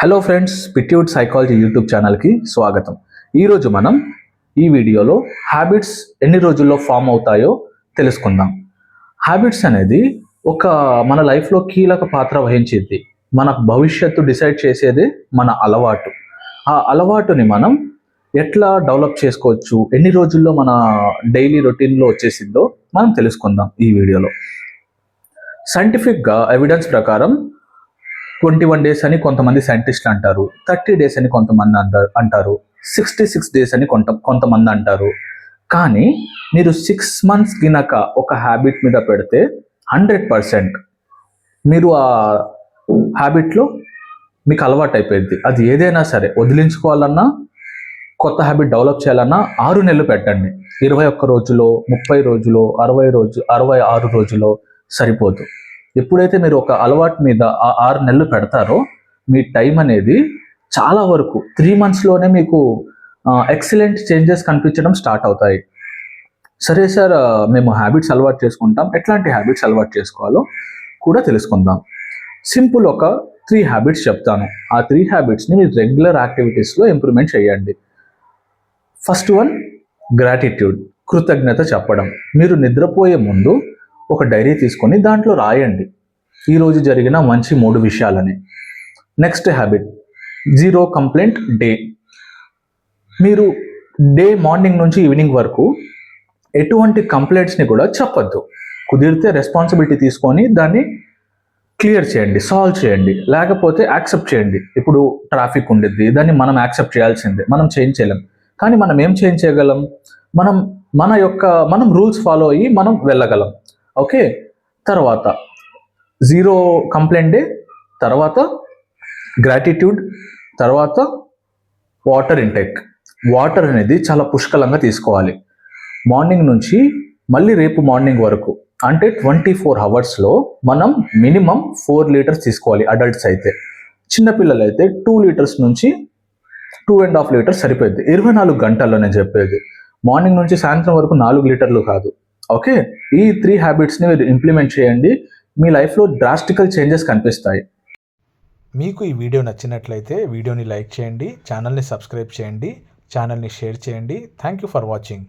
Hello friends, పిట్యూడ్ psychology YouTube ఛానల్కి స్వాగతం. ఈరోజు మనం ఈ వీడియోలో హ్యాబిట్స్ ఎన్ని రోజుల్లో ఫామ్ అవుతాయో తెలుసుకుందాం. హ్యాబిట్స్ అనేది మన లైఫ్లో కీలక పాత్ర వహించేది. మన భవిష్యత్తు డిసైడ్ చేసేది మన అలవాటు. ఆ అలవాటుని మనం ఎట్లా డెవలప్ చేసుకోవచ్చు, ఎన్ని రోజుల్లో మన డైలీ రొటీన్లో వచ్చేసిందో మనం తెలుసుకుందాం ఈ వీడియోలో. సైంటిఫిక్గా ఎవిడెన్స్ ప్రకారం 21 డేస్ అని కొంతమంది సైంటిస్టులు అంటారు, 30 డేస్ అని కొంతమంది అంటారు, 66 డేస్ అని కొంతమంది అంటారు. కానీ మీరు 6 months గినక ఒక హ్యాబిట్ మీద పెడితే 100% మీరు ఆ హ్యాబిట్లో మీకు అలవాటు అయిపోయింది. అది ఏదైనా సరే, వదిలించుకోవాలన్నా కొత్త హ్యాబిట్ డెవలప్ చేయాలన్నా 6 నెలలు పెట్టండి. 21 రోజులో, 30 రోజులో, 66 రోజులో సరిపోదు. ఎప్పుడైతే మీరు ఒక అలవాటు మీద 6 నెలలు పెడతారో మీ టైం అనేది చాలా వరకు 3 monthsలోనే మీకు ఎక్సలెంట్ చేంజెస్ కనిపించడం స్టార్ట్ అవుతాయి. సరే సార్, మేము హ్యాబిట్స్ అలవాటు చేసుకుంటాం, ఎట్లాంటి హ్యాబిట్స్ అలవాటు చేసుకోవాలో కూడా తెలుసుకుందాం. సింపుల్ ఒక 3 హ్యాబిట్స్ చెప్తాను. ఆ 3 హ్యాబిట్స్ని మీరు రెగ్యులర్ యాక్టివిటీస్లో ఇంప్రూవ్మెంట్ చేయండి. ఫస్ట్ వన్, గ్రాటిట్యూడ్, కృతజ్ఞత చెప్పడం. మీరు నిద్రపోయే ముందు ఒక డైరీ తీసుకొని దాంట్లో రాయండి ఈరోజు జరిగిన మంచి 3 విషయాలని. Next habit, 0 complaint day. మీరు డే మార్నింగ్ నుంచి ఈవినింగ్ వరకు ఎటువంటి కంప్లైంట్స్ని కూడా చెప్పొద్దు. కుదిరితే రెస్పాన్సిబిలిటీ తీసుకొని దాన్ని క్లియర్ చేయండి, సాల్వ్ చేయండి, లేకపోతే యాక్సెప్ట్ చేయండి. ఇప్పుడు ట్రాఫిక్ ఉండిద్ది, దాన్ని మనం యాక్సెప్ట్ చేయాల్సిందే, మనం చేంజ్ చేయలేం. కానీ మనం ఏం చేంజ్ చేయగలం? మనం రూల్స్ ఫాలో అయ్యి మనం వెళ్ళగలం. ఓకే, తర్వాత 0 కంప్లైంట్ డే, తర్వాత గ్రాటిట్యూడ్, తర్వాత వాటర్ ఇంటేక్. వాటర్ అనేది చాలా పుష్కలంగా తీసుకోవాలి. మార్నింగ్ నుంచి మళ్ళీ రేపు మార్నింగ్ వరకు, అంటే 24 hours మనం మినిమం 4 liters తీసుకోవాలి. అడల్ట్స్ అయితే, చిన్నపిల్లలు అయితే 2 liters నుంచి 2.5 liters సరిపోద్ది. 24 గంటల్లో నేను చెప్పేది. మార్నింగ్ నుంచి సాయంత్రం వరకు 4 లీటర్లు కాదు. ఓకే, ఈ 3 హ్యాబిట్స్ని మీరు ఇంప్లిమెంట్ చేయండి, మీ లైఫ్లో డ్రాస్టికల్ చేంజెస్ కనిపిస్తాయి. మీకు ఈ వీడియో నచ్చినట్లయితే వీడియోని లైక్ చేయండి, ఛానల్ని సబ్స్క్రైబ్ చేయండి, ఛానల్ని షేర్ చేయండి. Thank you for watching.